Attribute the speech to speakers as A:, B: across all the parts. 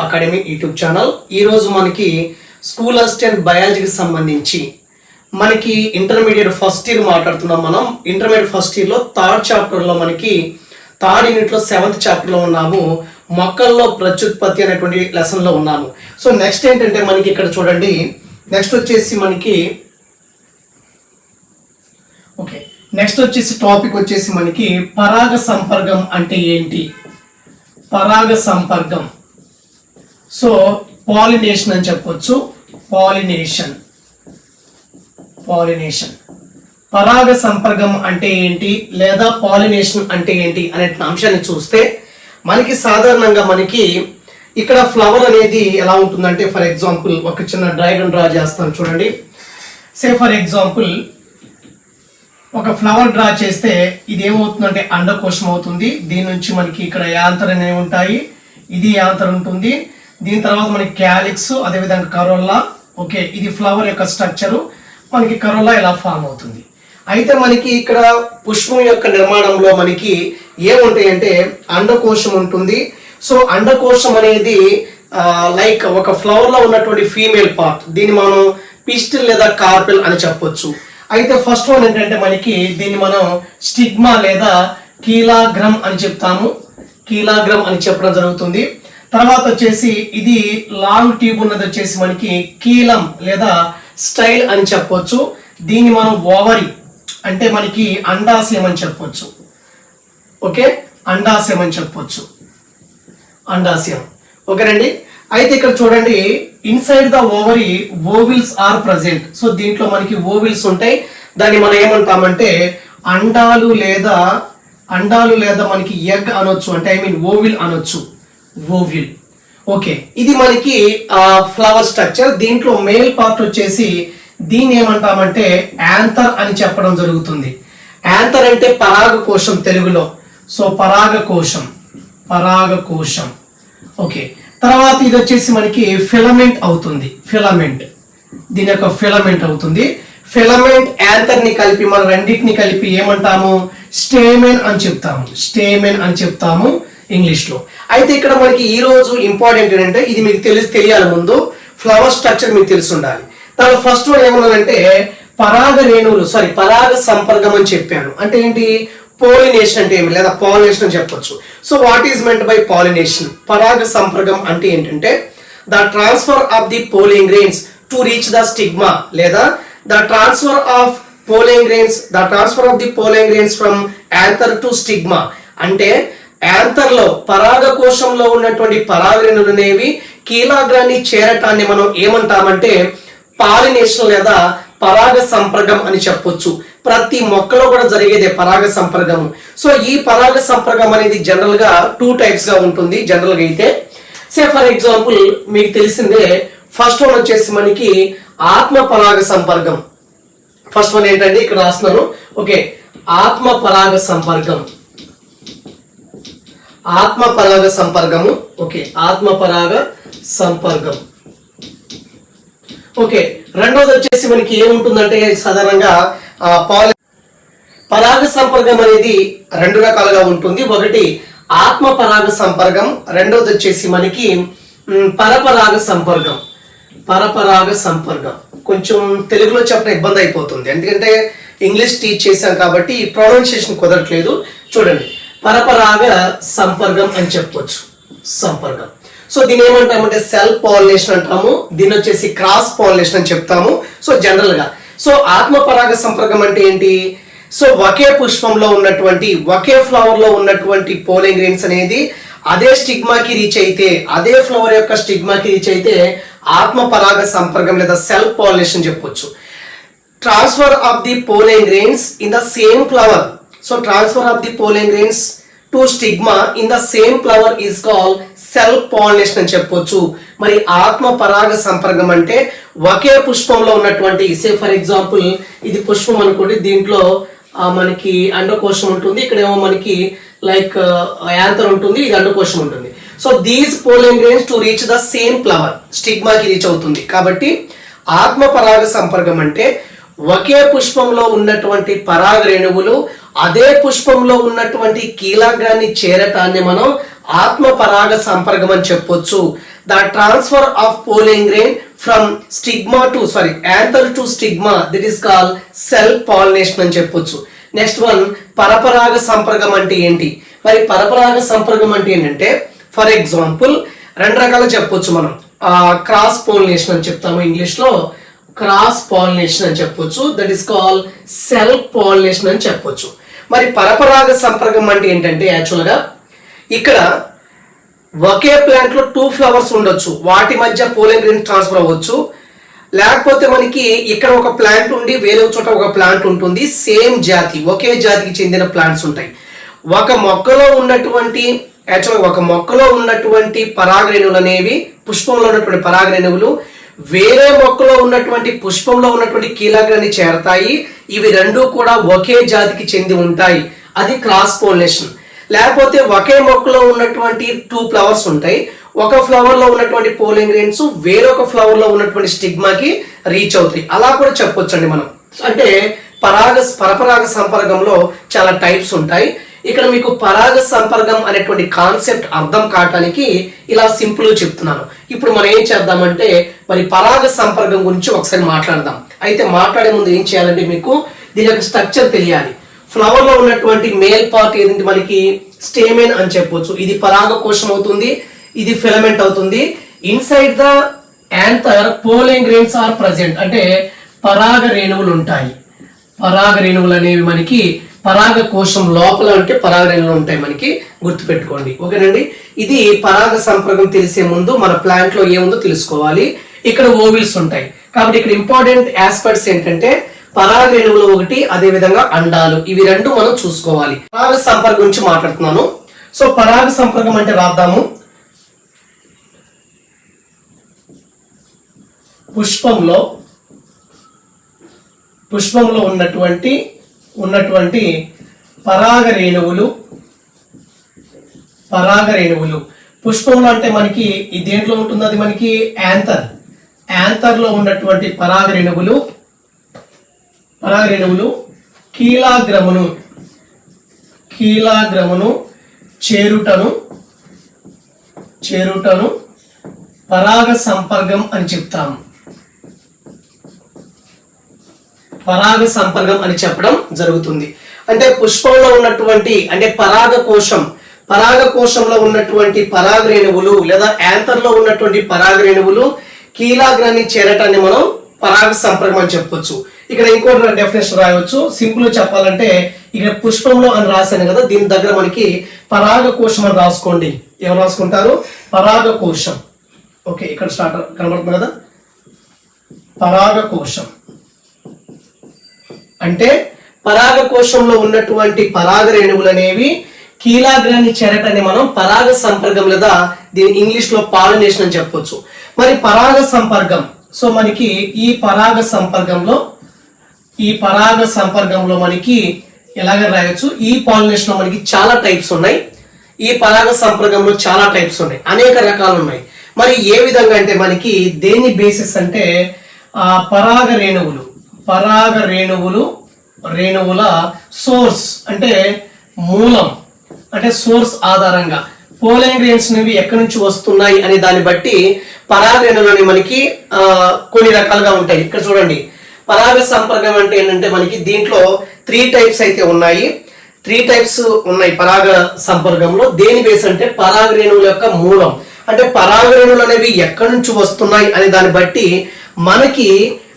A: Academy YouTube channel. ఈరోజు మనకి school assistant బయాలజీకి సంబంధించి మనకి ఇంటర్మీడియట్ ఫస్ట్ ఇయర్ మాట్లాడుతున్నాం. మనం ఇంటర్మీడియట్ ఫస్ట్ ఇయర్లో థర్డ్ చాప్టర్లో మనకి థర్డ్ యూనిట్లో 7th చాప్టర్లో ఉన్నాము. మొక్కల్లో ప్రత్యుత్పత్తి అనేటువంటి లెసన్లో ఉన్నాము. సో నెక్స్ట్ ఏంటంటే మనకి ఇక్కడ చూడండి, నెక్స్ట్ వచ్చేసి మనకి టాపిక్ వచ్చేసి మనకి పరాగ సంపర్కం అంటే ఏంటి, పరాగ సంపర్కం. సో పాలినేషన్ అని చెప్పొచ్చు. పాలినేషన్ పరాగ సంపర్కం అంటే ఏంటి లేదా పాలినేషన్ అంటే ఏంటి అనే అంశాన్ని చూస్తే మనకి సాధారణంగా మనకి ఇక్కడ ఫ్లవర్ అనేది ఎలా ఉంటుందంటే, ఫర్ ఎగ్జాంపుల్ ఒక చిన్న డ్రాగన్ డ్రా చేస్తాను చూడండి. ఫర్ ఎగ్జాంపుల్ ఒక ఫ్లవర్ డ్రా చేస్తే ఇది ఏమవుతుందంటే అండకోశం అవుతుంది. దీని నుంచి మనకి ఇక్కడ యాంతర్ అనేవి ఉంటాయి, ఇది యాంతర్ ఉంటుంది. దీని తర్వాత మనకి క్యాలిక్స్, అదేవిధంగా కరోల్లా. ఓకే, ఇది ఫ్లవర్ యొక్క స్ట్రక్చరు. మనకి కరోల్లా ఇలా ఫామ్ అవుతుంది. అయితే మనకి ఇక్కడ పుష్పం యొక్క నిర్మాణంలో మనకి ఏముంటాయంటే అండకోశం ఉంటుంది. సో అండకోశం అనేది లైక్ ఒక ఫ్లవర్ లో ఉన్నటువంటి ఫీమేల్ పార్ట్, దీన్ని మనం పిస్టిల్ లేదా కార్పెల్ అని చెప్పొచ్చు. అయితే ఫస్ట్ వన్ ఏంటంటే మనకి దీన్ని మనం స్టిగ్మా లేదా కీలాగ్రమ్ అని చెప్తాము. కీలాగ్రమ్ అని చెప్పడం జరుగుతుంది. తర్వాత వచ్చేసి ఇది లాంగ్ ట్యూబ్ ఉన్నది వచ్చేసి మనకి కీలం లేదా స్టైల్ అని చెప్పొచ్చు. దీన్ని మనం ఓవరీ అంటే మనకి అండాశయం అని చెప్పొచ్చు. ఓకే, అండాశయం అని చెప్పొచ్చు. అండాశయం ఓకేనండి. అయితే ఇక్కడ చూడండి, inside the ovary ovules are present. So దీంట్లో మనకి ఓవిల్స్ ఉంటాయి. దాన్ని మనం ఏమంటామంటే అండాలు లేదా మనకి ఎగ్ అనొచ్చు, అంటే ఐ మీన్ ఓవిల్ అనొచ్చు. ఓవిల్. ఓకే, ఇది మనకి ఫ్లవర్ స్ట్రక్చర్. దీంట్లో మేల్ పార్ట్ వచ్చేసి దీన్ని ఏమంటామంటే యాంథర్ అని చెప్పడం జరుగుతుంది. యాంథర్ అంటే పరాగకోశం తెలుగులో. సో పరాగకోశం. ఓకే, తర్వాత ఇది వచ్చేసి మనకి ఫిలమెంట్ అవుతుంది. దీని యొక్క ఫిలమెంట్ అవుతుంది. ఫిలమెంట్ యాంథర్ ని కలిపి మనం రెండింటిని కలిపి ఏమంటాము, స్టేమెన్ అని చెప్తాము ఇంగ్లీష్ లో. అయితే ఇక్కడ మనకి ఈ రోజు ఇంపార్టెంట్ ఏంటంటే, ఇది మీకు తెలియాలి ముందు, ఫ్లవర్ స్ట్రక్చర్ మీకు తెలిసి ఉండాలి. దాని ఫస్ట్ వన్ ఏమన్నానంటే పరాగ సంపర్కం అని చెప్పాను. అంటే ఏంటి, పోలినేషన్ అంటే ఏమి లేదా పాలినేషన్ అని చెప్పొచ్చు. So what is meant by pollination? పరాగ సంపర్కం అంటే ఏంటంటే the transfer of the pollen grains to reach the stigma, లేదా the transfer of the pollen grains from anther to stigma. అంటే యాంథర్ లో పరాగకోశంలో ఉన్నటువంటి పరాగరేణులు అనేవి కీలాగ్రాన్ని చేరటాన్ని మనం ఏమంటామంటే పాలినేషన్ లేదా పరాగ సంపర్కం అని చెప్పొచ్చు. ప్రతి మొక్కలో కూడా జరిగేదే పరాగ సంపర్కము. సో ఈ పరాగ సంపర్కం అనేది జనరల్ గా 2 types గా ఉంటుంది. జనరల్ గా అయితే ఫర్ ఎగ్జాంపుల్ మీకు తెలిసిందే, ఫస్ట్ వన్ వచ్చేసి మనకి ఆత్మ పరాగ సంపర్కం. ఫస్ట్ వన్ ఏంటంటే ఇక్కడ రాస్తున్నాను. ఓకే, ఆత్మ పరాగ సంపర్కము. ఓకే, ఆత్మ పరాగ సంపర్కం. ఓకే, రెండోది వచ్చేసి మనకి ఏముంటుందంటే సాధారణంగా పరాగ సంపర్కం అనేది 2 రకాలుగా ఉంటుంది. ఒకటి ఆత్మ పరాగ సంపర్కం, రెండోది వచ్చేసి మనకి పరపరాగ సంపర్కం. కొంచెం తెలుగులో చెప్పడం ఇబ్బంది అయిపోతుంది, ఎందుకంటే ఇంగ్లీష్ టీచ్ చేశాం కాబట్టి ఈ ప్రొనౌన్సియేషన్ కుదరట్లేదు. చూడండి, పరపరాగ సంపర్కం అని చెప్పొచ్చు. సో దీని ఏమంటామంటే సెల్ఫ్ పాలినేషన్ అంటాము. దీని వచ్చేసి క్రాస్ పాలినేషన్ అని చెప్తాము. సో జనరల్ గా ఆత్మ పరాగ సంపర్కం అంటే ఏంటి? సో ఒకే పుష్పంలో ఉన్నటువంటి, ఒకే ఫ్లవర్ లో ఉన్నటువంటి పోలిన్ గ్రెయిన్స్ అనేది అదే స్టిగ్మాకి రీచ్ అయితే, అదే ఫ్లవర్ యొక్క స్టిగ్మాకి రీచ్ అయితే ఆత్మ పరాగ సంపర్కం లేదా సెల్ఫ్ పాలినేషన్ చెప్పొచ్చు. Transfer of the pollen grains in the same flower. So transfer of the pollen grains to stigma in the same flower is called self pollination అని చెప్పొచ్చు. మరి ఆత్మ పరాగ సంపర్కం అంటే ఒకే పుష్పంలో ఉన్నటువంటి, ఫర్ ఎగ్జాంపుల్ ఇది పుష్పం అనుకోండి, దీంట్లో మనకి అండకోశం ఉంటుంది, ఇక్కడేమో మనకి లైక్ యాంథర్ ఉంటుంది, ఇది అండకోశం ఉంటుంది. So these pollen grains to reach the same flower, స్టిగ్మాకి రీచ్ అవుతుంది. కాబట్టి ఆత్మ పరాగ సంపర్కం అంటే ఒకే పుష్పంలో ఉన్నటువంటి పరాగ రేణువులు అదే పుష్పంలో ఉన్నటువంటి కీలాగ్రాన్ని చేరటాన్ని మనం ఆత్మ పరాగ సంపర్కం అని చెప్పొచ్చు. The transfer of pollen grain from stigma to anther to stigma, that is call self pollination అని చెప్పొచ్చు. నెక్స్ట్ వన్, పరపరాగ సంపర్కం అంటే ఏంటి? మరి పరపరాగ సంపర్కం అంటే ఏంటంటే ఫర్ ఎగ్జాంపుల్ రెండు రకాలు చెప్పొచ్చు మనం. క్రాస్ పోలినేషన్ అని చెప్తాము ఇంగ్లీష్ లో, క్రాస్ పాలినేషన్ అని చెప్పొచ్చు, that is call self pollination అని చెప్పొచ్చు. మరి పరపరాగ సంపర్కం అంటే ఏంటంటే యాక్చువల్ గా ఇక్కడ ఒకే ప్లాంట్ లో 2 ఫ్లవర్స్ ఉండొచ్చు, వాటి మధ్య పోలిన్ గ్రెయిన్ ట్రాన్స్ఫర్ అవ్వచ్చు. లేకపోతే మనకి ఇక్కడ ఒక ప్లాంట్ ఉండి వేరే చోట ఒక ప్లాంట్ ఉంటుంది, సేమ్ జాతి ఒకే జాతికి చెందిన ప్లాంట్స్ ఉంటాయి. ఒక మొక్కలో ఉన్నటువంటి పరాగరేణువులు అనేవి, పుష్పంలో ఉన్నటువంటి పరాగరేణువులు వేరే మొక్కలో ఉన్నటువంటి పుష్పంలో ఉన్నటువంటి కీలకాన్ని చేరతాయి. ఇవి రెండు కూడా ఒకే జాతికి చెంది ఉంటాయి, అది క్రాస్ పోలినేషన్. లేకపోతే ఒకే మొక్కలో ఉన్నటువంటి 2 ఫ్లవర్స్ ఉంటాయి, ఒక ఫ్లవర్ లో ఉన్నటువంటి పోలిన్ గ్రెయిన్స్ వేరొక ఫ్లవర్ లో ఉన్నటువంటి స్టిగ్మాకి రీచ్ అవుతాయి, అలా కూడా చెప్పొచ్చండి మనం. అంటే పరపరాగ సంపర్కంలో చాలా టైప్స్ ఉంటాయి. ఇక్కడ మీకు పరాగ సంపర్కం అనేటువంటి కాన్సెప్ట్ అర్థం కావటానికి ఇలా సింపుల్ చెప్తున్నాను. ఇప్పుడు మనం ఏం చేద్దామంటే మరి పరాగ సంపర్కం గురించి ఒకసారి మాట్లాడదాం. అయితే మాట్లాడే ముందు ఏం చేయాలంటే మీకు దీని యొక్క స్ట్రక్చర్ తెలియాలి. ఫ్లవర్ లో ఉన్నటువంటి మేల్ పార్ట్ ఏదంటే మనకి స్టేమెన్ అని చెప్పొచ్చు, ఇది పరాగ కోశం అవుతుంది, ఇది ఫిలమెంట్ అవుతుంది. Inside the anther pollen grains are present, అంటే పరాగ రేణువులు ఉంటాయి. పరాగ రేణువులు అనేవి మనకి పరాగ కోశం లోపల అంటే పరాగ రేణువులు ఉంటాయి, మనకి గుర్తుపెట్టుకోండి. ఓకేనండి, ఇది పరాగ సంపర్కం తెలిసే ముందు మన ప్లాంట్ లో ఏముందో తెలుసుకోవాలి. ఇక్కడ ఓవిల్స్ ఉంటాయి కాబట్టి ఇక్కడ ఇంపార్టెంట్ ఆస్పెక్ట్స్ ఏంటంటే పరాగ రేణువులు ఒకటి, అదే విధంగా అండాలు, ఇవి రెండు మనం చూసుకోవాలి. పరాగ సంపర్కం గురించి మాట్లాడుతున్నాను. సో పరాగ సంపర్కం అంటే రాద్దాము. పుష్పంలో ఉన్నటువంటి పరాగ రేణువులు పుష్పంలో అంటే మనకి ఈ దేంట్లో ఉంటుంది, అది మనకి యాంథర్ లో ఉన్నటువంటి పరాగ రేణువులు కీలాగ్రమును చేరుటను పరాగ సంపర్కం అని చెప్తాము. పరాగ సంపర్కం అని చెప్పడం జరుగుతుంది. అంటే పుష్పంలో ఉన్నటువంటి అంటే పరాగ కోశంలో ఉన్నటువంటి పరాగ రేణువులు లేదా యాంథర్ లో ఉన్నటువంటి పరాగ రేణువులు కీలాగ్రాన్ని చేరటాన్ని మనం పరాగ సంపర్కం అని చెప్పొచ్చు. ఇక్కడ ఇంకోటి డెఫినేషన్ రాయవచ్చు. సింపుల్ గా చెప్పాలంటే ఇక్కడ పుష్పంలో అని రాశాను కదా, దీని దగ్గర మనకి పరాగ కోశం అని రాసుకోండి. ఎవరు రాసుకుంటారు? పరాగ కోశం. ఓకే, ఇక్కడ స్టార్ట్ కనబడుతుంది కదా, పరాగ కోశం అంటే పరాగ కోశంలో ఉన్నటువంటి పరాగ రేణువులు అనేవి కీలాగ్రాన్ని చేరటాన్ని మనం పరాగ సంపర్కం లేదా దీని ఇంగ్లీష్ లో పాలినేషన్ అని చెప్పొచ్చు. మరి పరాగ సంపర్కం, సో మనకి ఈ పరాగ సంపర్కంలో మనకి ఎలాగ రాయొచ్చు, ఈ పాలినేషన్ లో మనకి చాలా టైప్స్ ఉన్నాయి. ఈ పరాగ సంపర్కంలో చాలా టైప్స్ ఉన్నాయి, అనేక రకాలు ఉన్నాయి. మరి ఏ విధంగా అంటే మనకి దేని బేసిస్ అంటే పరాగ రేణువుల సోర్స్ అంటే మూలం, అంటే సోర్స్ ఆధారంగా పోలిన్ గ్రెయిన్స్ అనేవి ఎక్కడి నుంచి వస్తున్నాయి అనే దాన్ని బట్టి పరాగ రేణువులు మనకి కొన్ని రకాలుగా ఉంటాయి. ఇక్కడ చూడండి, పరాగ సంపర్కం అంటే ఏంటంటే మనకి దీంట్లో 3 టైప్స్ అయితే ఉన్నాయి. 3 టైప్స్ ఉన్నాయి పరాగ సంపర్కంలో. దేని బేస్ అంటే పరాగ రేణువుల యొక్క మూలం, అంటే పరాగ రేణువులు అనేవి ఎక్కడి నుంచి వస్తున్నాయి అనే దాన్ని బట్టి మనకి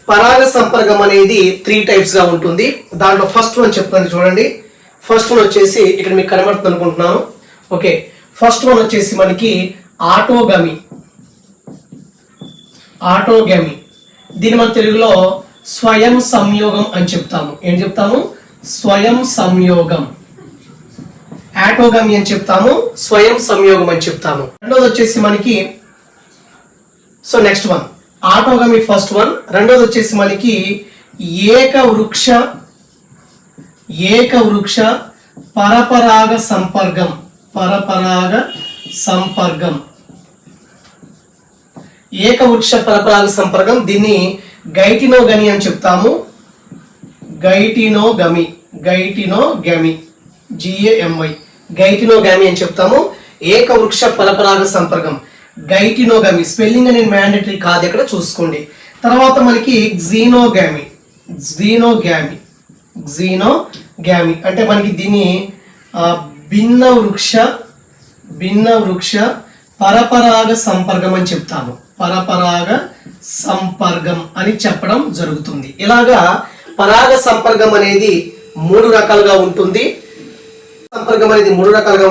A: పరాగ సంపర్కం అనేది 3 టైప్స్ గా ఉంటుంది. దాంట్లో ఫస్ట్ వన్ చెప్తాను చూడండి. ఫస్ట్ వన్ వచ్చేసి ఇక్కడ మీకు కనబడుతుంది అనుకుంటున్నాను. ఓకే, ఫస్ట్ వన్ వచ్చేసి మనకి ఆటోగమి. దీని మన తెలుగులో స్వయం సంయోగం అని చెప్తాము. ఏం చెప్తాము? స్వయం సంయోగం. ఆటోగమి అని చెప్తాము, స్వయం సంయోగం అని చెప్తాము. రెండోది వచ్చేసి మనకి, so next one autogamy first one. రెండోది వచ్చేసి మనకి ఏక వృక్ష పరపరాగ సంపర్కం. ఏకవృక్ష పరపరాగ సంపర్కం, దీన్ని గైటినోగమి అని చెప్తాము. గైటినోగమి GAMY గైటినోగమి అని చెప్తాము. ఏకవృక్ష పరపరాగ సంపర్కం. గైటినోగమి. స్పెల్లింగ్ అనేది మ్యాండేటరీ కాదు, ఇక్కడ చూసుకోండి. తర్వాత మనకి జీనోగామి. జీనోగామి అంటే మనకి దీన్ని భిన్న వృక్ష పరపరాగ సంపర్కం అని చెప్తాము. పరపరాగ సంపర్కం అని చెప్పడం జరుగుతుంది. ఇలాగా పరాగ సంపర్కం అనేది మూడు రకాలుగా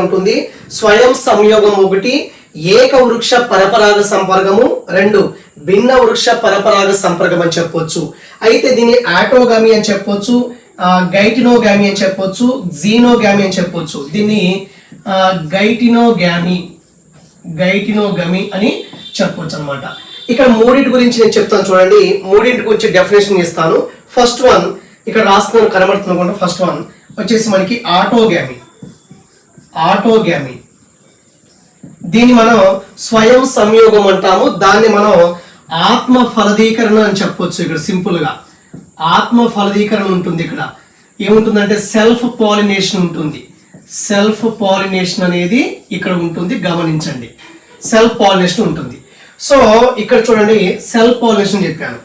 A: ఉంటుంది. స్వయం సంయోగం ఒకటి, ఏక వృక్ష పరపరాగ సంపర్కము రెండు, భిన్న వృక్ష పరపరాగ సంపర్కం అని చెప్పొచ్చు. అయితే దీన్ని ఆటోగామి అని చెప్పొచ్చు, గైటినోగామి అని చెప్పొచ్చు, జీనోగామి అని చెప్పొచ్చు. దీన్ని గైటినోగామి అని చెప్పొచ్చు అనమాట. ఇక్కడ మూడింటి గురించి నేను చెప్తాను చూడండి. మూడింటి గురించి డెఫినేషన్ ఇస్తాను. ఫస్ట్ వన్ ఇక్కడ రాస్తున్నాను, కనబడుతున్నా. ఫస్ట్ వన్ వచ్చేసి మనకి ఆటోగామి. దీన్ని మనం స్వయం సంయోగం అంటాము. దాన్ని మనం ఆత్మ ఫలదీకరణ అని చెప్పొచ్చు. ఇక్కడ సింపుల్ గా ఆత్మ ఫలదీకరణ ఉంటుంది. ఇక్కడ ఏముంటుందంటే సెల్ఫ్ పాలినేషన్ ఉంటుంది. సెల్ఫ్ పాలినేషన్ అనేది ఇక్కడ ఉంటుంది, గమనించండి. సెల్ఫ్ పాలినేషన్ ఉంటుంది. సో ఇక్కడ చూడండి, సెల్ఫ్ పాలినేషన్ చెప్పాను.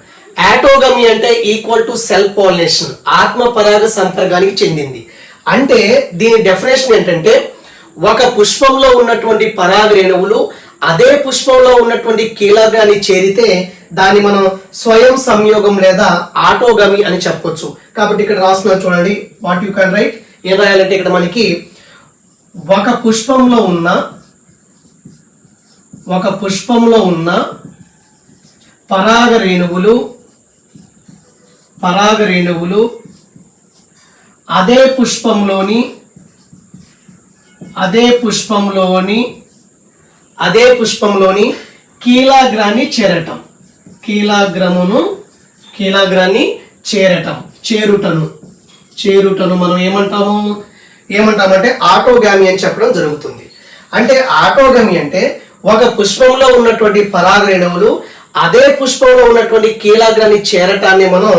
A: ఆటోగమి అంటే ఈక్వల్ టు సెల్ఫ్ పాలినేషన్, ఆత్మ పరాగ సంపర్కానికి చెందింది. అంటే దీని డెఫినేషన్ ఏంటంటే ఒక పుష్పంలో ఉన్నటువంటి పరాగ రేణువులు అదే పుష్పంలో ఉన్నటువంటి కీలకాన్ని చేరితే దాన్ని మనం స్వయం సంయోగం లేదా ఆటోగమి అని చెప్పొచ్చు. కాబట్టి ఇక్కడ రాస్తున్నారు చూడండి, వాట్ యు కెన్ రైట్. ఏం రాయాలంటే ఇక్కడ మనకి ఒక పుష్పంలో ఉన్న పరాగ రేణువులు అదే పుష్పంలోని కీలాగ్రాన్ని చేరటం. చేరుటను మనం ఏమంటామంటే ఆటోగామి అని చెప్పడం జరుగుతుంది. అంటే ఆటోగామి అంటే ఒక పుష్పంలో ఉన్నటువంటి పరాగ రేణువులు అదే పుష్పంలో ఉన్నటువంటి కీలాగ్రాన్ని చేరటాన్ని మనం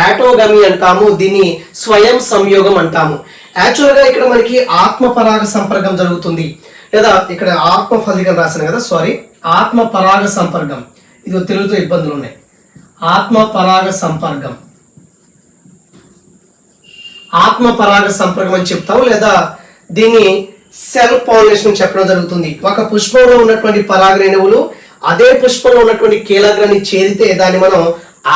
A: ఆటోగమి అంటాము. దీన్ని స్వయం సంయోగం అంటాము. యాక్చువల్ గా ఇక్కడ మనకి ఆత్మ పరాగ సంపర్కం జరుగుతుంది, లేదా ఇక్కడ ఆత్మ ఫలికం రాశాను కదా, సారీ, ఆత్మ పరాగ సంపర్కం. ఇది తెలుగుతో ఇబ్బందులు ఉన్నాయి. ఆత్మ పరాగ సంపర్కం అని చెప్తాము, లేదా దీన్ని సెల్ఫ్ పాలినేషన్ చెప్పడం జరుగుతుంది. ఒక పుష్పంలో ఉన్నటువంటి పరాగ రేణువులు అదే పుష్పంలో ఉన్నటువంటి కీలకాన్ని చేరితే దాన్ని మనం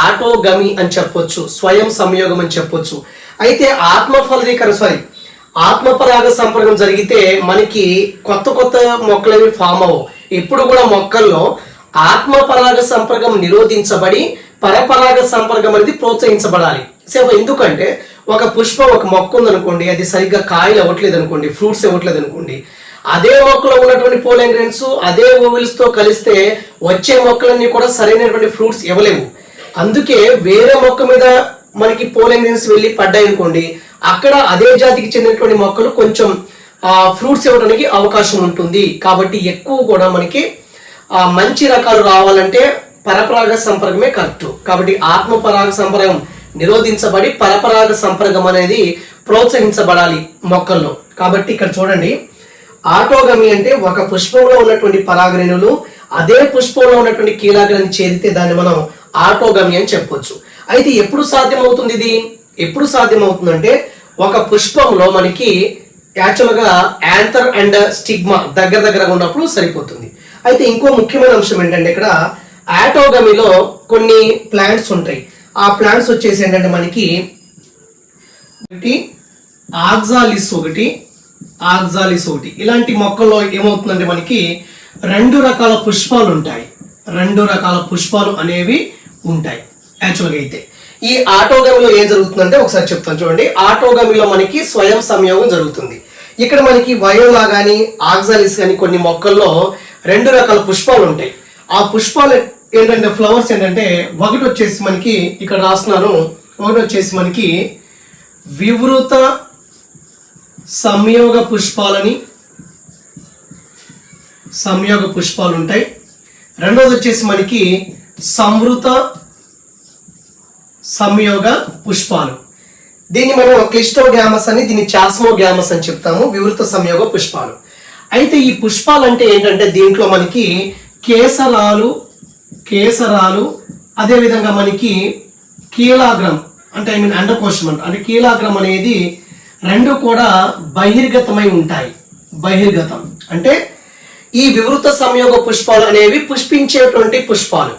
A: ఆటోగమి అని చెప్పొచ్చు, స్వయం సంయోగం అని చెప్పొచ్చు. అయితే ఆత్మ పరాగ సంపర్కం జరిగితే మనకి కొత్త మొక్కలవి ఫామ్ అవ్వవు. ఎప్పుడు కూడా మొక్కల్లో ఆత్మ పరాగ సంపర్కం నిరోధించబడి పరపరాగ సంపర్కం అనేది ప్రోత్సహించబడాలి. సో ఎందుకంటే ఒక మొక్క ఉందనుకోండి, అది సరిగ్గా కాయలు అవ్వట్లేదు అనుకోండి, ఫ్రూట్స్ ఇవ్వట్లేదు అనుకోండి, అదే మొక్కలో ఉన్నటువంటి పోలెన్ గ్రెయిన్స్ అదే ఓవిల్స్ తో కలిస్తే వచ్చే మొక్కలన్నీ కూడా సరైనటువంటి ఫ్రూట్స్ ఇవ్వలేవు. అందుకే వేరే మొక్క మీద మనకి పోలెన్ గ్రెయిన్స్ వెళ్ళి పడ్డాయి అనుకోండి, అక్కడ అదే జాతికి చెందినటువంటి మొక్కలు కొంచెం ఫ్రూట్స్ ఇవ్వడానికి అవకాశం ఉంటుంది. కాబట్టి ఎక్కువ కూడా మనకి మంచి రకాలు రావాలంటే పరపరాగ సంపర్కమే కరెక్ట్. కాబట్టి ఆత్మ పరాగ సంపర్కం నిరోధించబడి పరపరాగ సంపర్కం అనేది ప్రోత్సహించబడాలి మొక్కల్లో. కాబట్టి ఇక్కడ చూడండి, ఆటోగమి అంటే ఒక పుష్పంలో ఉన్నటువంటి పరాగరేణులు అదే పుష్పంలో ఉన్నటువంటి కీలకాన్ని చేరితే దాన్ని మనం ఆటోగమి అని చెప్పొచ్చు. అయితే ఎప్పుడు సాధ్యమవుతుంది ఇది? ఎప్పుడు సాధ్యమవుతుందంటే ఒక పుష్పంలో మనకి యాక్చువల్గా యాంథర్ అండ్ స్టిగ్మా దగ్గరగా ఉన్నప్పుడు సరిపోతుంది. అయితే ఇంకో ముఖ్యమైన అంశం ఏంటంటే ఇక్కడ ఆటోగమిలో కొన్ని ప్లాంట్స్ ఉంటాయి. ఆ ప్లాంట్స్ వచ్చేసి ఏంటంటే మనకి ఆక్సాలిస్ ఒకటి. ఇలాంటి మొక్కల్లో ఏమవుతుందంటే మనకి రెండు రకాల పుష్పాలు అనేవి ఉంటాయి యాక్చువల్గా. అయితే ఈ ఆటోగమిలో ఏం జరుగుతుందంటే ఒకసారి చెప్తాను చూడండి. ఆటోగమిలో మనకి స్వయం సంయోగం జరుగుతుంది. ఇక్కడ మనకి వయోలా కానీ ఆక్సాలిస్ కానీ కొన్ని మొక్కల్లో రెండు రకాల పుష్పాలు ఉంటాయి. ఆ పుష్పాలు ఏంటంటే ఫ్లవర్స్ ఏంటంటే ఒకటి వచ్చేసి మనకి ఇక్కడ రాస్తున్నాను, ఒకటి వచ్చేసి మనకి వివృత సంయోగ పుష్పాలు ఉంటాయి. రెండోది వచ్చేసి మనకి సంవృత సంయోగ పుష్పాలు. దీన్ని మనం క్లిస్టోగ్యామస్ అని, దీన్ని చాస్మోగ్యామస్ అని చెప్తాము, వివృత సంయోగ పుష్పాలు. అయితే ఈ పుష్పాలు అంటే ఏంటంటే దీంట్లో మనకి కేసరాలు కేసరాలు అదేవిధంగా మనకి కీలాగ్రం అంటే ఐ మీన్ అండకోశం అంటే కీలాగ్రం అనేది రెండు కూడా బహిర్గతమై ఉంటాయి. బహిర్గతం అంటే ఈ వివృత సంయోగ పుష్పాలు అనేవి పుష్పించేటువంటి పుష్పాలు.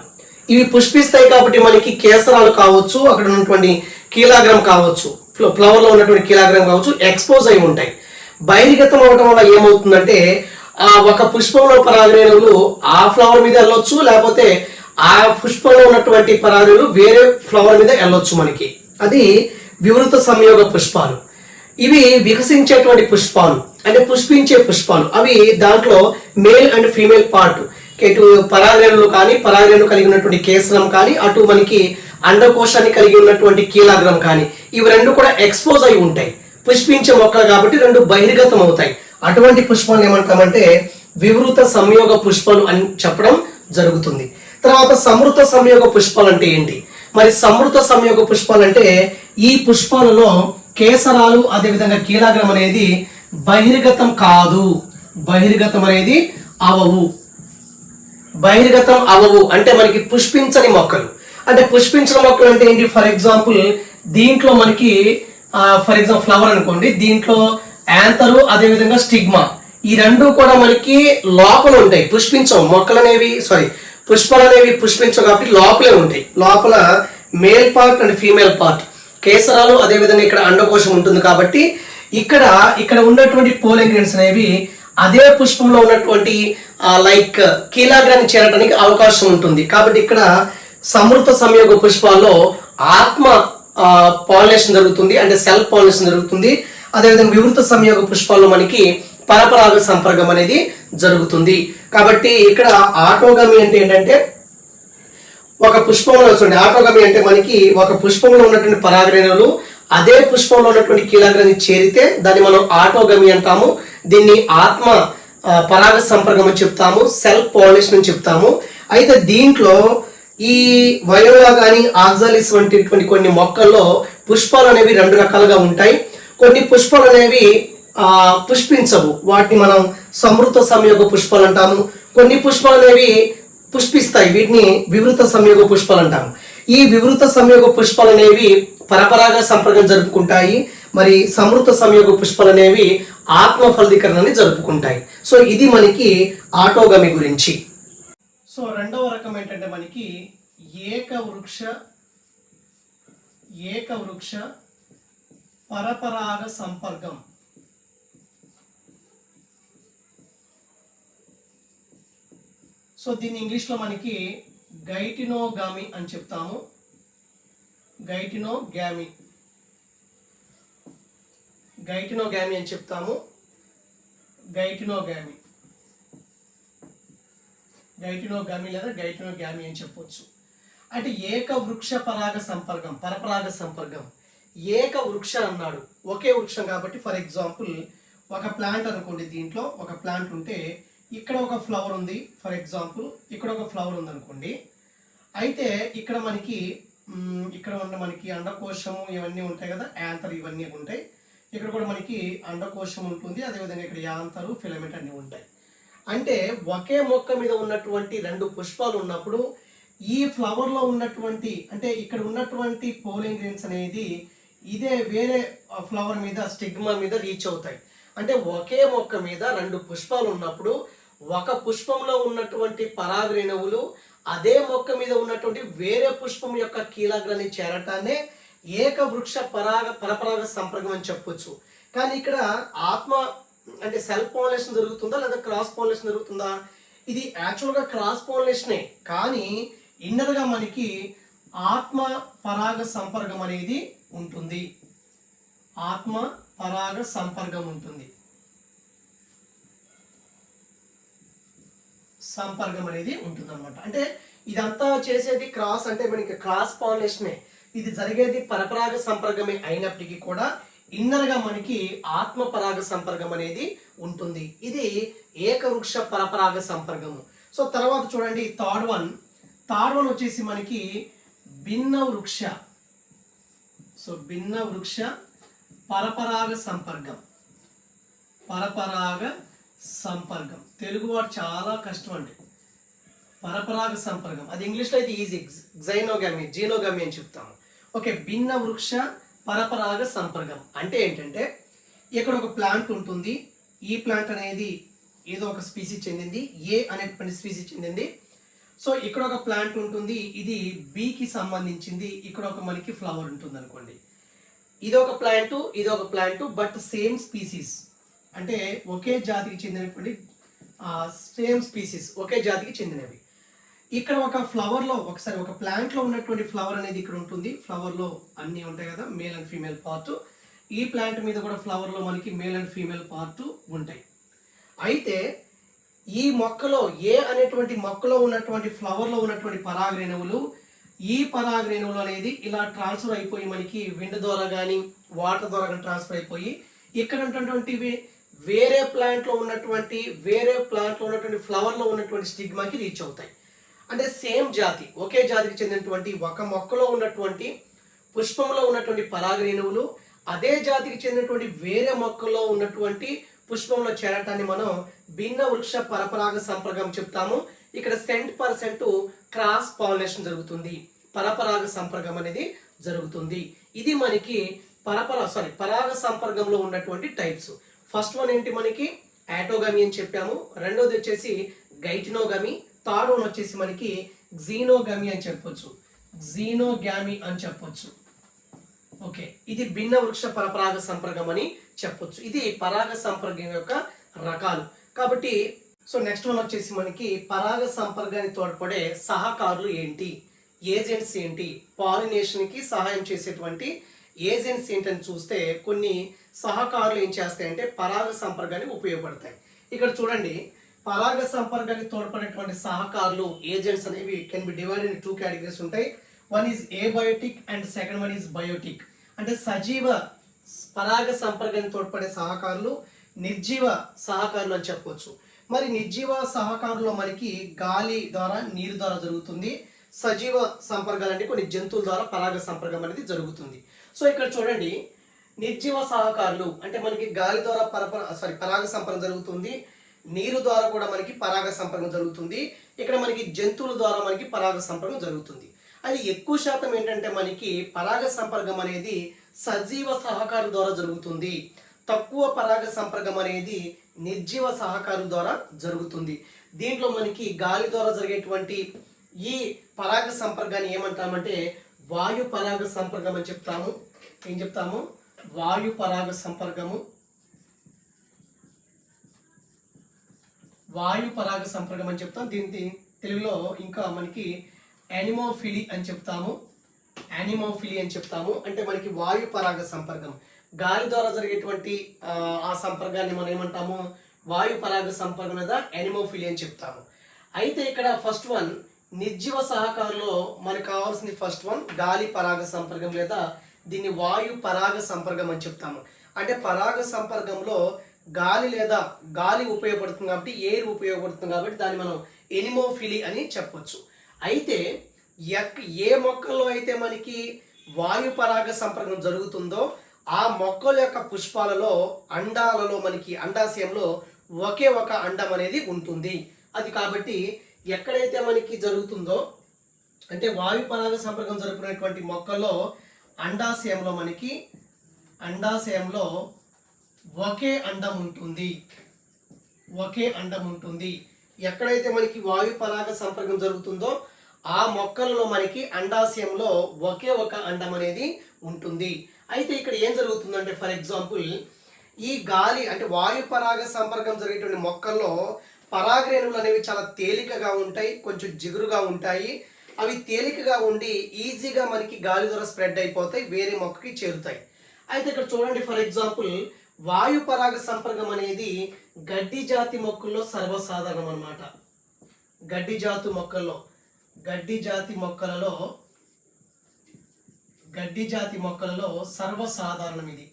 A: ఇవి పుష్పిస్తాయి కాబట్టి మనకి కేసరాలు కావచ్చు, అక్కడ ఉన్నటువంటి కీలాగ్రం కావచ్చు, ఫ్లవర్ లో ఉన్నటువంటి కీలాగ్రం కావచ్చు ఎక్స్పోజ్ అయి ఉంటాయి. బహిర్గతం అవడం వల్ల ఏమవుతుందంటే ఆ ఒక పుష్పంలో పరాగరేణువులు ఆ ఫ్లవర్ మీద వెళ్ళొచ్చు, లేకపోతే ఆ పుష్పంలో ఉన్నటువంటి పరాగరేణువులు వేరే ఫ్లవర్ మీద వెళ్ళొచ్చు మనకి. అది వివృత సంయోగ పుష్పాలు. ఇవి వికసించేటువంటి పుష్పాలు అంటే పుష్పించే పుష్పాలు. అవి దాంట్లో మేల్ అండ్ ఫీమేల్ పార్ట్, ఇటు పరాగరేణులు కానీ పరాగరేణు కలిగి ఉన్నటువంటి కేసరం కానీ, అటు మనకి అండకోశాన్ని కలిగి ఉన్నటువంటి కీలాగ్రం కానీ, ఇవి రెండు కూడా ఎక్స్పోజ్ అయి ఉంటాయి. పుష్పించే మొక్కలు కాబట్టి రెండు బహిర్గతం అవుతాయి. అటువంటి పుష్పాలు ఏమంటామంటే వివృత సంయోగ పుష్పాలు అని చెప్పడం జరుగుతుంది. తర్వాత సమృత సంయోగ పుష్పాలు అంటే ఏంటి? మరి సమృత సంయోగ పుష్పాలు అంటే ఈ పుష్పాలలో కేసరాలు అదేవిధంగా కీలాగ్రం అనేది బహిర్గతం కాదు. బహిర్గతం అనేది అవవు. బహిర్గతం అవవు అంటే మనకి పుష్పించని మొక్కలు. అంటే పుష్పించని మొక్కలు అంటే ఏంటి? ఫర్ ఎగ్జాంపుల్ దీంట్లో మనకి ఫర్ ఎగ్జాంపుల్ ఫ్లవర్ అనుకోండి, దీంట్లో యాంతరు అదేవిధంగా స్టిగ్మా ఈ రెండు కూడా మనకి లోపల ఉంటాయి, పుష్పించవు. మొక్కలు అనేవి పుష్పాలు అనేవి పుష్పించవు కాబట్టి లోపలే ఉంటాయి. లోపల male part and female part, కేసరాలు అదేవిధంగా ఇక్కడ అండకోశం ఉంటుంది కాబట్టి ఇక్కడ ఉన్నటువంటి పోలెన్ గ్రెయిన్స్ అనేవి అదే పుష్పంలో ఉన్నటువంటి లైక్ కీలాగ్రాన్ని చేరడానికి అవకాశం ఉంటుంది. కాబట్టి ఇక్కడ సమృత సంయోగ పుష్పాల్లో ఆత్మ పాలినేషన్ జరుగుతుంది, అంటే సెల్ఫ్ పాలినేషన్ జరుగుతుంది. అదేవిధంగా వివృత సంయోగ పుష్పాల్లో మనకి పరపరాగ సంపర్కం అనేది జరుగుతుంది. కాబట్టి ఇక్కడ ఆటోగమి అంటే ఏంటంటే ఒక పుష్పంలో చూడండి, ఆటోగమి అంటే మనకి ఒక పుష్పంలో ఉన్నటువంటి పరాగరేణువులు అదే పుష్పంలో ఉన్నటువంటి కీలాగ్రాన్ని చేరితే దాన్ని మనం ఆటోగమి అంటాము. దీన్ని ఆత్మ పరాగ సంపర్కం అని చెప్తాము, సెల్ఫ్ పాలినేషన్ అని చెప్తాము. అయితే దీంట్లో ఈ వయోలా కానీ ఆక్సాలిస్ వంటి కొన్ని మొక్కల్లో పుష్పాలు అనేవి రెండు రకాలుగా ఉంటాయి. కొన్ని పుష్పాలు అనేవి పుష్పించవు, వాటిని మనం సమృత సంయోగ పుష్పాలు అంటాము. కొన్ని పుష్పాలు అనేవి పుష్పిస్తాయి, వీటిని వివృత సంయోగ పుష్పాలు అంటాము. ఈ వివృత సంయోగ పుష్పాలు అనేవి పరపరాగ సంపర్కం జరుపుకుంటాయి. మరి సమృత సంయోగ పుష్పాలు అనేవి ఆత్మ ఫలదీకరణని జరుపుకుంటాయి. సో ఇది మనకి ఆటోగమి గురించి. సో రెండవ రకం ఏంటంటే మనకి ఏకవృక్ష పరపరాగ సంపర్కం. సో దీన్ని ఇంగ్లీష్లో మనకి గైటినోగామి అని చెప్తాము. గైటినోగామి అని చెప్తాము. గైటినోగామి లేదా గైటినోగామి అని చెప్పొచ్చు. అంటే ఏకవృక్ష పరాగ సంపర్కం, పరపరాగ సంపర్కం. ఏక వృక్ష అన్నాడు, ఒకే వృక్షం కాబట్టి ఫర్ ఎగ్జాంపుల్ ఒక ప్లాంట్ అనుకోండి, దీంట్లో ఒక ప్లాంట్ ఉంటే ఇక్కడ ఒక ఫ్లవర్ ఉంది, ఫర్ ఎగ్జాంపుల్ ఇక్కడ ఒక ఫ్లవర్ ఉంది అనుకోండి. అయితే ఇక్కడ మనకి మనకి అండకోశము ఇవన్నీ ఉంటాయి కదా, యాంతర్ ఇవన్నీ ఉంటాయి. ఇక్కడ కూడా మనకి అండకోశం ఉంటుంది, అదేవిధంగా ఇక్కడ యాంతరు ఫిలమెంట్ అన్నీ ఉంటాయి. అంటే ఒకే మొక్క మీద ఉన్నటువంటి రెండు పుష్పాలు ఉన్నప్పుడు ఈ ఫ్లవర్లో ఉన్నటువంటి అంటే ఇక్కడ ఉన్నటువంటి పోలెన్ గ్రెయిన్స్ అనేది ఇదే వేరే ఫ్లవర్ మీద స్టిగ్మా మీద రీచ్ అవుతాయి. అంటే ఒకే మొక్క మీద రెండు పుష్పాలు ఉన్నప్పుడు ఒక పుష్పంలో ఉన్నటువంటి పరాగరేణువులు అదే మొక్క మీద ఉన్నటువంటి వేరే పుష్పం యొక్క కీలాగ్రాన్ని చేరటానే ఏకవృక్ష పరపరాగ సంపర్కం అని చెప్పొచ్చు. కానీ ఇక్కడ ఆత్మ అంటే సెల్ఫ్ పాలినేషన్ జరుగుతుందా లేదా క్రాస్ పాలినేషన్ జరుగుతుందా? ఇది యాక్చువల్గా క్రాస్ పాలినేషనే, కానీ ఇన్నర్గా మనకి ఆత్మ పరాగ సంపర్కం అనేది ఉంటుంది. ఆత్మ పరాగ సంపర్కం ఉంటుంది, సంపర్కం అనేది ఉంటుంది అనమాట. అంటే ఇదంతా చేసేది క్రాస్ అంటే మనకి క్రాస్ పాలినేషనే, ఇది జరిగేది పరపరాగ సంపర్కమే అయినప్పటికీ కూడా ఇన్నర్గా మనకి ఆత్మ పరాగ సంపర్కం అనేది ఉంటుంది. ఇది ఏకవృక్ష పరపరాగ సంపర్కము. సో తర్వాత చూడండి థర్డ్ వన్ వచ్చేసి మనకి భిన్న వృక్ష. సో భిన్న వృక్ష పరపరాగ సంపర్కం. పరపరాగ సంపర్కం తెలుగు వాడు చాలా కష్టం అండి. పరపరాగ సంపర్కం, అది ఇంగ్లీష్లో అయితే ఈజీ, జైనోగామి, జీనోగామి అని చెప్తాము. ఓకే, భిన్న వృక్ష పరపరాగ సంపర్కం అంటే ఏంటంటే ఇక్కడ ఒక ప్లాంట్ ఉంటుంది. ఈ ప్లాంట్ అనేది ఏదో ఒక స్పీసీస్ చెందింది, ఏ అనేటువంటి స్పీసీస్ చెందింది. సో ఇక్కడ ఒక ప్లాంట్ ఉంటుంది, ఇది బీకి సంబంధించింది. ఇక్కడ ఒక మనకి ఫ్లవర్ ఉంటుంది అనుకోండి. ఇది ఒక ప్లాంట్ బట్ సేమ్ స్పీసీస్, అంటే ఒకే జాతికి చెందినటువంటి సేమ్ స్పీసీస్, ఒకే జాతికి చెందినవి. ఇక్కడ ఒక ఫ్లవర్లో ఒకసారి ఒక ప్లాంట్లో ఉన్నటువంటి ఫ్లవర్ అనేది ఇక్కడ ఉంటుంది. ఫ్లవర్లో అన్నీ ఉంటాయి కదా, మేల్ అండ్ ఫీమేల్ పార్ట్. ఈ ప్లాంట్ మీద కూడా ఫ్లవర్లో మనకి మేల్ అండ్ ఫీమేల్ పార్ట్ ఉంటాయి. అయితే ఈ మొక్కలో ఏ అనేటువంటి మొక్కలో ఉన్నటువంటి ఫ్లవర్లో ఉన్నటువంటి పరాగరేణువులు, ఈ పరాగరేణువులు అనేది ఇలా ట్రాన్స్ఫర్ అయిపోయి మనకి విండ్ ద్వారా కానీ వాటర్ ద్వారా కానీ ట్రాన్స్ఫర్ అయిపోయి ఇక్కడ ఉన్నటువంటివి వేరే ప్లాంట్లో ఉన్నటువంటి ఫ్లవర్లో ఉన్నటువంటి స్టిగ్మాకి రీచ్ అవుతాయి. అంటే సేమ్ జాతి, ఒకే జాతికి చెందినటువంటి ఒక మొక్కలో ఉన్నటువంటి పుష్పంలో ఉన్నటువంటి పరాగరేణువులు అదే జాతికి చెందినటువంటి వేరే మొక్కలో ఉన్నటువంటి పుష్పంలో చేరటాన్ని మనం భిన్న వృక్ష పరపరాగ సంపర్కం చెప్తాము. ఇక్కడ 100% క్రాస్ పాలినేషన్ జరుగుతుంది, పరపరాగ సంపర్కం అనేది జరుగుతుంది. ఇది మనకి పరాగ సంపర్కంలో ఉన్నటువంటి టైప్స్. ఫస్ట్ వన్ ఏంటి, మనకి ఆటోగమి అని చెప్పాము. రెండోది వచ్చేసి గైటినోగమి. థర్డ్ వన్ వచ్చేసి మనకి జీనోగమి అని చెప్పొచ్చు, జీనోగామి అని చెప్పొచ్చు. ఓకే, ఇది భిన్న వృక్ష పరపరాగ సంపర్కం అని చెప్పొచ్చు. ఇది పరాగ సంపర్కం యొక్క రకాలు. కాబట్టి సో నెక్స్ట్ వన్ వచ్చేసి మనకి పరాగ సంపర్కానికి తోడ్పడే సహకారులు ఏంటి, ఏజెంట్స్ ఏంటి, పాలినేషన్ కి సహాయం చేసేటువంటి ఏజెంట్స్ ఏంటని చూస్తే కొన్ని సహకారులు ఏం చేస్తాయంటే పరాగ సంపర్కానికి ఉపయోగపడతాయి. ఇక్కడ చూడండి, పరాగ సంపర్కానికి తోడ్పడేటువంటి సహకారులు ఏజెంట్స్ అనేవి can be divided in 2 categories ఉంటాయి. One is abiotic and second one is biotic. అంటే సజీవ పరాగ సంపర్కానికి తోడ్పడే సహకారులు, నిర్జీవ సహకారులు అని చెప్పవచ్చు. మరి నిర్జీవ సహకారులో మనకి గాలి ద్వారా, నీరు ద్వారా జరుగుతుంది. సజీవ సంపర్కాలు అంటే కొన్ని జంతువుల ద్వారా పరాగ సంపర్కం అనేది జరుగుతుంది. సో ఇక్కడ చూడండి, నిర్జీవ సహకారులు అంటే మనకి గాలి ద్వారా పరాగ సంపర్కం జరుగుతుంది, నీరు ద్వారా కూడా మనకి పరాగ సంపర్కం జరుగుతుంది. ఇక్కడ మనకి జంతువుల ద్వారా మనకి పరాగ సంపర్కం జరుగుతుంది. అది ఎక్కువ శాతం ఏంటంటే మనకి పరాగ సంపర్కం అనేది సజీవ సహకారుల ద్వారా జరుగుతుంది. తక్కువ పరాగ సంపర్కం అనేది నిర్జీవ సహకారుల ద్వారా జరుగుతుంది. దీంట్లో మనకి గాలి ద్వారా జరిగేటువంటి ఈ పరాగ సంపర్కాన్ని ఏమంటామంటే వాయు పరాగ సంపర్కం అని చెప్తాము. ఏం చెప్తాము? వాయు పరాగ సంపర్కము. వాయు పరాగ సంపర్కం అని చెప్తాం. దీన్ని తెలుగులో ఇంకా మనకి యానిమోఫిలి అని చెప్తాము. యానిమోఫిలి అని చెప్తాము అంటే మనకి వాయు పరాగ సంపర్కం. గాలి ద్వారా జరిగేటువంటి ఆ సంపర్కాన్ని మనం ఏమంటాము? వాయు పరాగ సంపర్కం లేదా యానిమోఫిలి అని చెప్తాము. అయితే ఇక్కడ ఫస్ట్ వన్ నిర్జీవ సహకారంలో మనకు కావాల్సింది ఫస్ట్ వన్ గాలి పరాగ సంపర్కం లేదా దీన్ని వాయు పరాగ సంపర్కం అని చెప్తాము. అంటే పరాగ సంపర్కంలో గాలి ఉపయోగపడుతుంది కాబట్టి, ఎయిర్ ఉపయోగపడుతుంది కాబట్టి దాన్ని మనం ఎనిమోఫిలి అని చెప్పొచ్చు. అయితే ఏ మొక్కల్లో అయితే మనకి వాయు పరాగ సంపర్కం జరుగుతుందో ఆ మొక్కల యొక్క పుష్పాలలో అండాలలో మనకి అండాశయంలో ఒకే ఒక అండం అనేది ఉంటుంది. అది కాబట్టి ఎక్కడైతే మనకి జరుగుతుందో అంటే వాయు పరాగ సంపర్కం జరుపుకునేటువంటి మొక్కల్లో అండాశయంలో ఒకే అండం ఉంటుంది. ఒకే అండం ఉంటుంది. ఎక్కడైతే మనకి వాయు పరాగ సంపర్కం జరుగుతుందో ఆ మొక్కలలో మనకి అండాశయంలో ఒకే ఒక అండం అనేది ఉంటుంది. అయితే ఇక్కడ ఏం జరుగుతుందంటే ఫర్ ఎగ్జాంపుల్ ఈ గాలి అంటే వాయు పరాగ సంపర్కం జరిగేటువంటి మొక్కల్లో పరాగరేణువులు అనేవి చాలా తేలికగా ఉంటాయి, కొంచెం జిగురుగా ఉంటాయి. అవి తేలికగా ఉండి ఈజీగా మనకి గాలి ద్వారా స్ప్రెడ్ అయిపోతాయి, వేరే మొక్కకి చేరుతాయి. అయితే ఇక్కడ చూడండి ఫర్ ఎగ్జాంపుల్ వాయు పరాగ సంపర్కం అనేది గడ్డి జాతి మొక్కల్లో సర్వసాధారణం అన్నమాట. గడ్డి జాతి మొక్కలలో సర్వసాధారణం. ఇది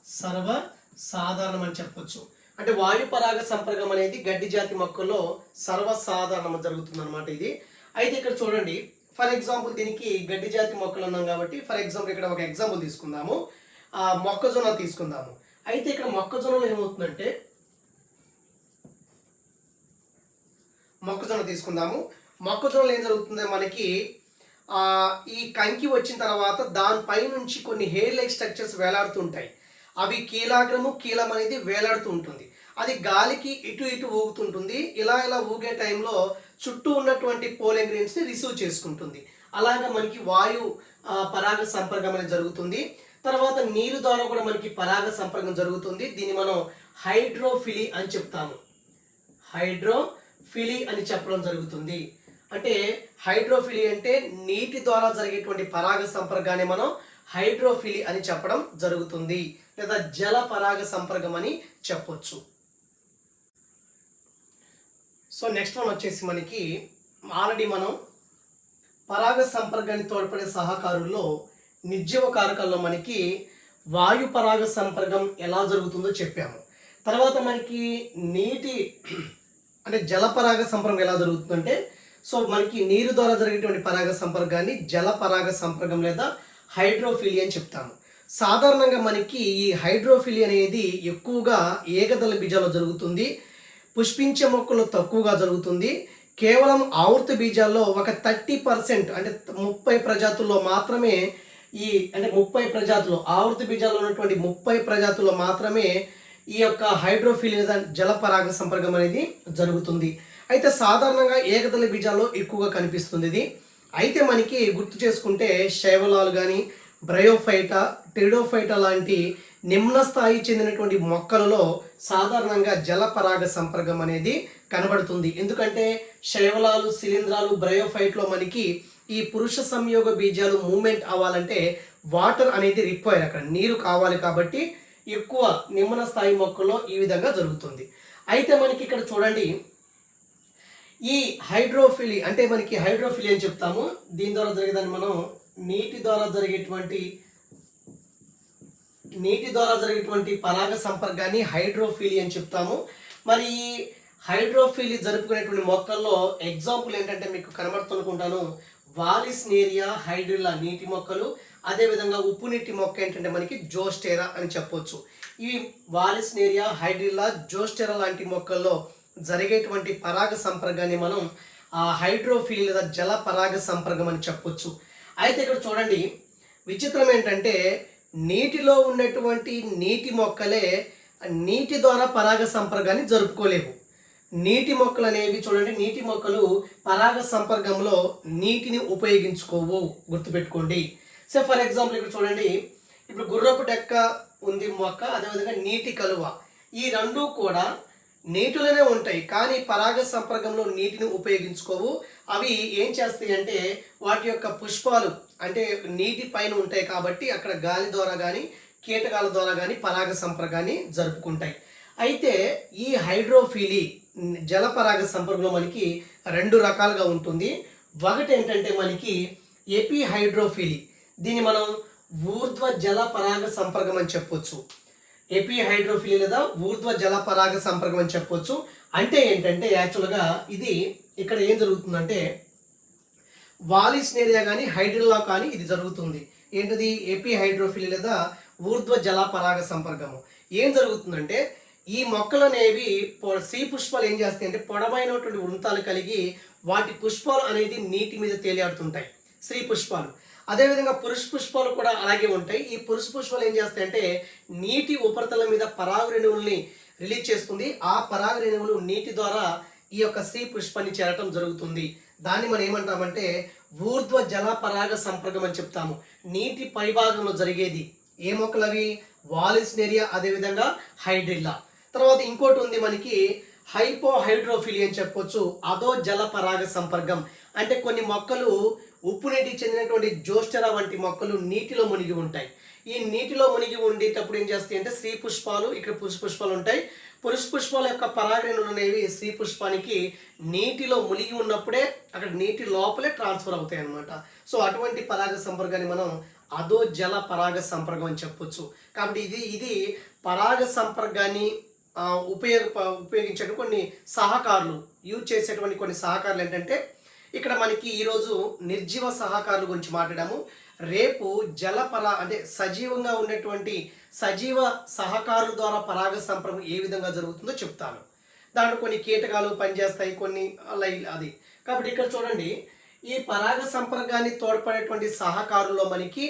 A: సర్వసాధారణం అని చెప్పొచ్చు. అంటే వాయు పరాగ సంపర్కం అనేది గడ్డి జాతి మొక్కల్లో సర్వసాధారణం జరుగుతుంది అనమాట ఇది. అయితే ఇక్కడ చూడండి ఫర్ ఎగ్జాంపుల్ దీనికి గడ్డి జాతి మొక్కలు అన్నాం కాబట్టి ఫర్ ఎగ్జాంపుల్ ఇక్కడ ఒక ఎగ్జాంపుల్ తీసుకుందాము, మొక్కజొన్న తీసుకుందాము. అయితే ఇక్కడ మొక్కజొన్నలో ఏమవుతుందంటే మొక్కజొన్న తీసుకుందాము. మొక్కజొన్నలో ఏం జరుగుతుందో మనకి ఈ కంకి వచ్చిన తర్వాత దానిపై నుంచి కొన్ని హెయిర్ లైక్ స్ట్రక్చర్స్ వేలాడుతూ ఉంటాయి. అవి కీలాగ్రము కీలం అనేది వేలాడుతూ ఉంటుంది. అది గాలికి ఇటు ఇటు ఊగుతుంటుంది. ఇలా ఊగే టైంలో చుట్టూ ఉన్నటువంటి పోలెన్ గ్రెయిన్స్ని రిసీవ్ చేసుకుంటుంది. అలాగా మనకి వాయు పరాగ సంపర్కం అనేది జరుగుతుంది. తర్వాత నీరు ద్వారా కూడా మనకి పరాగ సంపర్కం జరుగుతుంది. దీన్ని మనం హైడ్రోఫిలీ అని చెప్తాము. హైడ్రోఫిలీ అని చెప్పడం జరుగుతుంది. అంటే హైడ్రోఫిలీ అంటే నీటి ద్వారా జరిగేటువంటి పరాగ సంపర్కాన్ని మనం హైడ్రోఫిలీ అని చెప్పడం జరుగుతుంది, లేదా జల పరాగ సంపర్కం అని చెప్పొచ్చు. సో నెక్స్ట్ వన్ వచ్చేసి మనకి ఆల్రెడీ మనం పరాగ సంపర్కాన్ని తోడ్పడే సహకారుల్లో నిర్జీవ కారకాల్లో మనకి వాయు పరాగ సంపర్కం ఎలా జరుగుతుందో చెప్పాము. తర్వాత మనకి నీటి అంటే జల పరాగ సంపర్కం ఎలా జరుగుతుందంటే, సో మనకి నీరు ద్వారా జరిగేటువంటి పరాగ సంపర్కాన్ని జల పరాగ సంపర్కం లేదా హైడ్రోఫిలీ అని చెప్తాము. సాధారణంగా మనకి ఈ హైడ్రోఫిలీ అనేది ఎక్కువగా ఏకదళ బీజాల్లో జరుగుతుంది. పుష్పించే మొక్కలు తక్కువగా జరుగుతుంది. కేవలం ఆవర్త బీజాల్లో ఒక 30% అంటే 30 ప్రజాతుల్లో మాత్రమే అంటే 30 ప్రజాతులు ఆవర్త బీజాల్లో ఉన్నటువంటి 30 ప్రజాతుల్లో మాత్రమే ఈ యొక్క హైడ్రోఫిలీ లేదా జల పరాగ సంపర్కం అనేది జరుగుతుంది. అయితే సాధారణంగా ఏకదళ బీజాల్లో ఎక్కువగా కనిపిస్తుంది ఇది. అయితే మనకి గుర్తు చేసుకుంటే శైవలాలు కానీ బ్రయోఫైటా, టెరిడోఫైటా లాంటి నిమ్న స్థాయి చెందినటువంటి మొక్కలలో సాధారణంగా జల పరాగ సంపర్కం అనేది కనబడుతుంది. ఎందుకంటే శైవలాలు, శిలీంధ్రాలు, బ్రయోఫైట్లో మనకి ఈ పురుష సంయోగ బీజాలు మూమెంట్ అవ్వాలంటే వాటర్ అనేది రిక్వైర్, అక్కడ నీరు కావాలి. కాబట్టి ఎక్కువ నిమ్న స్థాయి మొక్కల్లో ఈ విధంగా జరుగుతుంది. అయితే మనకి ఇక్కడ చూడండి, ఈ హైడ్రోఫిలీ అంటే మనకి హైడ్రోఫిలీ అని చెప్తాము. దీని ద్వారా జరిగేదాన్ని మనం నీటి ద్వారా జరిగేటువంటి పరాగ సంపర్కాన్ని హైడ్రోఫిలీ అని చెప్తాము. మరి ఈ హైడ్రోఫిలీ జరుపుకునేటువంటి మొక్కల్లో ఎగ్జాంపుల్ ఏంటంటే మీకు కనబడుతుంటాను, వాలిస్నేరియా, హైడ్రిల్లా నీటి మొక్కలు. అదేవిధంగా ఉప్పు నీటి మొక్క ఏంటంటే మనకి జోస్టెరా అని చెప్పొచ్చు. ఈ వాలిస్నేరియా, హైడ్రిల్లా, జోస్టెరా లాంటి మొక్కల్లో జరిగేటువంటి పరాగ సంపర్కాన్ని మనం హైడ్రోఫిలీ లేదా జల పరాగ సంపర్కం అని చెప్పొచ్చు. అయితే ఇక్కడ చూడండి, విచిత్రం ఏంటంటే నీటిలో ఉన్నటువంటి నీటి మొక్కలే నీటి ద్వారా పరాగ సంపర్కాన్ని జరుపుకోలేవు. నీటి మొక్కలు అనేవి చూడండి, నీటి మొక్కలు పరాగ సంపర్కంలో నీటిని ఉపయోగించుకోవు, గుర్తుపెట్టుకోండి. సో ఫర్ ఎగ్జాంపుల్ ఇక్కడ చూడండి, ఇప్పుడు గుర్రపు డెక్క ఉంది మొక్క, అదేవిధంగా నీటి కలువ, ఈ రెండూ కూడా నీటిలోనే ఉంటాయి కానీ పరాగ సంపర్కంలో నీటిని ఉపయోగించుకోవు. అవి ఏం చేస్తాయి అంటే వాటి యొక్క పుష్పాలు అంటే నీటి పైన ఉంటాయి కాబట్టి అక్కడ గాలి ద్వారా కానీ కీటకాల ద్వారా కానీ పరాగ సంపర్కాన్ని జరుపుకుంటాయి. అయితే ఈ హైడ్రోఫిలీ జల పరాగ సంపర్కంలో మనకి 2 రకాలుగా ఉంటుంది. ఒకటి ఏంటంటే మనకి ఎపిహైడ్రోఫిలీ, దీన్ని మనం ఊర్ధ్వ జల పరాగ సంపర్కం అని చెప్పొచ్చు. ఎపిహైడ్రోఫిలీ లేదా ఊర్ధ్వ జల పరాగ సంపర్కం అని చెప్పొచ్చు. అంటే ఏంటంటే యాక్చువల్గా ఇది ఇక్కడ ఏం జరుగుతుందంటే వాలిస్నేరియా కానీ హైడ్రిల్లా కానీ ఇది జరుగుతుంది. ఏంటది ఎపిహైడ్రోఫిలీ లేదా ఊర్ధ్వ జల పరాగ సంపర్కము. ఏం జరుగుతుందంటే ఈ మొక్కలు అనేవి స్త్రీ పుష్పాలు ఏం చేస్తాయి అంటే పొడవైనటువంటి వృంతాలు కలిగి వాటి పుష్పాలు అనేది నీటి మీద తేలియాడుతుంటాయి, స్త్రీ పుష్పాలు. అదేవిధంగా పురుష పుష్పాలు కూడా అలాగే ఉంటాయి. ఈ పురుష పుష్పాలు ఏం చేస్తాయంటే నీటి ఉపరితలం మీద పరాగ రేణువుల్ని రిలీజ్ చేస్తుంది. ఆ పరాగ రేణువులు నీటి ద్వారా ఈ యొక్క స్త్రీ పుష్పాన్ని చేరటం జరుగుతుంది. దాన్ని మనం ఏమంటామంటే ఊర్ధ్వ జల పరాగ సంపర్కం అని చెప్తాము. నీటి పైభాగంలో జరిగేది ఏ మొక్కలు అవి? వాలిస్నేరియా, అదేవిధంగా హైడ్రిల్లా. తర్వాత ఇంకోటి ఉంది మనకి హైపోహైడ్రోఫిలీ అని చెప్పొచ్చు. అదో జల పరాగ సంపర్కం. అంటే కొన్ని మొక్కలు ఉప్పు నీటికి చెందినటువంటి జోస్టెరా వంటి మొక్కలు నీటిలో మునిగి ఉంటాయి. ఈ నీటిలో మునిగి ఉండేటప్పుడు ఏం చేస్తాయి అంటే స్త్రీ పుష్పాలు, ఇక్కడ పురుష పుష్పాలు ఉంటాయి. పురుష పుష్పాల యొక్క పరాగరేణులు అనేవి స్త్రీ పుష్పానికి నీటిలో మునిగి ఉన్నప్పుడే అక్కడ నీటి లోపలే ట్రాన్స్ఫర్ అవుతాయి అన్నమాట. సో అటువంటి పరాగ సంపర్కాన్ని మనం అదో జల పరాగ సంపర్కం అని చెప్పొచ్చు. కాబట్టి ఇది పరాగ సంపర్కాన్ని ఉపయోగించే కొన్ని సహకారులు యూజ్ చేసేటువంటి కొన్ని సహకారులు ఏంటంటే ఇక్కడ మనకి ఈరోజు నిర్జీవ సహకారుల గురించి మాట్లాడాము. రేపు అంటే సజీవంగా ఉన్నటువంటి సజీవ సహకారుల ద్వారా పరాగ సంపర్కం ఏ విధంగా జరుగుతుందో చెప్తాను. దాంట్లో కొన్ని కీటకాలు పనిచేస్తాయి, కొన్ని అది. కాబట్టి ఇక్కడ చూడండి, ఈ పరాగ సంపర్కాన్ని తోడ్పడేటువంటి సహకారుల్లో మనకి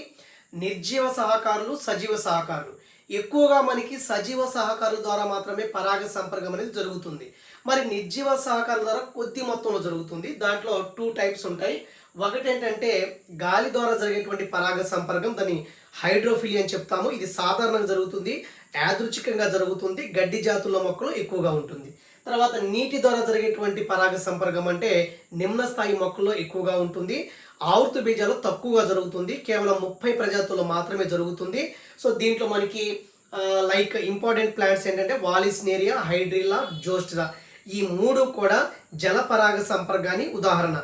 A: నిర్జీవ సహకారులు, సజీవ సహకారులు. ఎక్కువగా మనకి సజీవ సహకారుల ద్వారా మాత్రమే పరాగ సంపర్కం అనేది జరుగుతుంది. మరి నిర్జీవ సహకారుల ద్వారా కొద్ది మొత్తంలో జరుగుతుంది. దాంట్లో 2 టైప్స్ ఉంటాయి. ఒకటి ఏంటంటే గాలి ద్వారా జరిగేటువంటి పరాగ సంపర్కం, దాన్ని హైడ్రోఫిలి అని చెప్తాము. ఇది సాధారణంగా జరుగుతుంది, యాదృచ్ఛికంగా జరుగుతుంది, గడ్డి జాతుల మొక్కలు ఎక్కువగా ఉంటుంది. తర్వాత నీటి ద్వారా జరిగేటువంటి పరాగ సంపర్కం అంటే నిమ్న స్థాయి మొక్కల్లో ఎక్కువగా ఉంటుంది. ఆవర్త బీజాలు తక్కువగా జరుగుతుంది, కేవలం 30 ప్రజాతుల్లో మాత్రమే జరుగుతుంది. సో దీంట్లో మనకి లైక్ ఇంపార్టెంట్ ప్లాంట్స్ ఏంటంటే వాలిస్నేరియా, హైడ్రిల్లా, జోస్ట్రా, ఈ 3 కూడా జల పరాగ సంపర్కాన్ని ఉదాహరణ.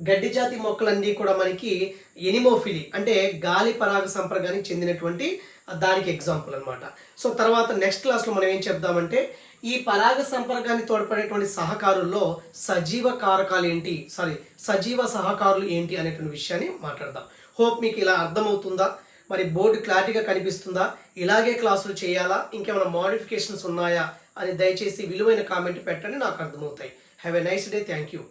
A: గడ్డి జాతి మొక్కలన్నీ కూడా మనకి ఎనిమోఫిలి అంటే గాలి పరాగ సంపర్కానికి చెందినటువంటి దానికి ఎగ్జాంపుల్ అనమాట. సో తర్వాత నెక్స్ట్ క్లాస్లో మనం ఏం చెప్దామంటే ఈ పరాగ సంపర్కాన్ని తోడ్పడేటువంటి సహకారుల్లో సజీవ సహకారులు ఏంటి అనేటువంటి విషయాన్ని మాట్లాడదాం. హోప్ మీకు ఇలా అర్థమవుతుందా? మరి బోర్డు క్లారిటీగా కనిపిస్తుందా? ఇలాగే క్లాసులు చేయాలా, ఇంకేమైనా మోడిఫికేషన్స్ ఉన్నాయా అని దయచేసి విలువైన కామెంట్ పెట్టండి, నాకు అర్థమవుతాయి. Have a nice day. Thank you.